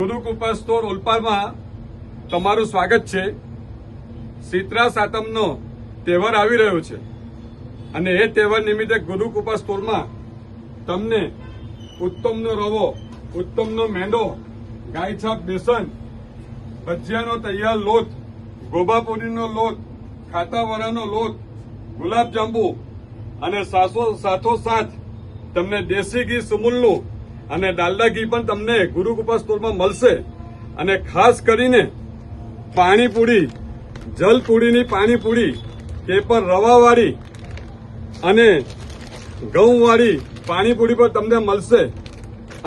Gurukripa store ઓલપાડમાં તમારું સ્વાગત છે। શીતળા સાતમનો તહેવાર આવી રહ્યો છે અને એ તહેવાર નિમિત્તે ગુરુકૃપા સ્ટોરમાં તમને ઉત્તમનો રવો, ઉત્તમનો મેંદો, ગાયછાપ બેસન, ભજીયાનો તૈયાર લોટ, ગોભાપુરીનો લોટ, ખાતાવડાનો લોટ, ગુલાબજાંબુ અને સાથોસાથ તમને દેશી ઘી સુમૂલનું અને ડાલડા ઘી પણ તમને ગુરુકૃપા સ્ટોરમાં મળશે। અને ખાસ કરીને પાણીપુરી, જલપુરીની પાણીપુરી કે પર રવાવાળી અને ઘઉંવાળી પાણીપુરી પણ તમને મળશે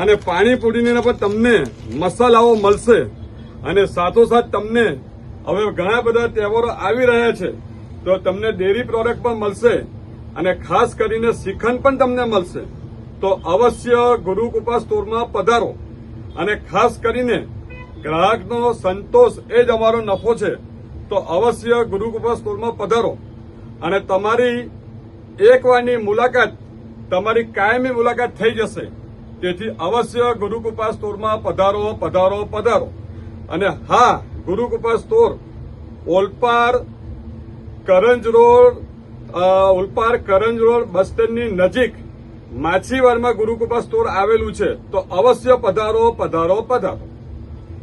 અને પાણીપુરીના પણ તમને મસાલાઓ મળશે। અને સાથોસાથ તમને હવે ઘણા બધા તહેવારો આવી રહ્યા છે તો તમને ડેરી પ્રોડક્ટ પણ મળશે અને ખાસ કરીને શ્રીખંડ પણ તમને મળશે। તો અવશ્ય ગુરુકૃપા સ્ટોરમાં પધારો અને ખાસ કરીને ગ્રાહકનો સંતોષ એ જ અમારો નફો છે। તો અવશ્ય ગુરુકૃપા સ્ટોરમાં પધારો અને તમારી એકવારની મુલાકાત તમારી કાયમી મુલાકાત થઈ જશે। તેથી અવશ્ય ગુરુકૃપા સ્ટોરમાં પધારો પધારો પધારો। અને હા, Gurukrupa store Olpad Karanj road bus સ્ટેન્ડની નજીક માછીવારમાં ગુરુકૃપા સ્ટોર આવેલું છે। તો અવશ્ય પધારો પધારો પધારો।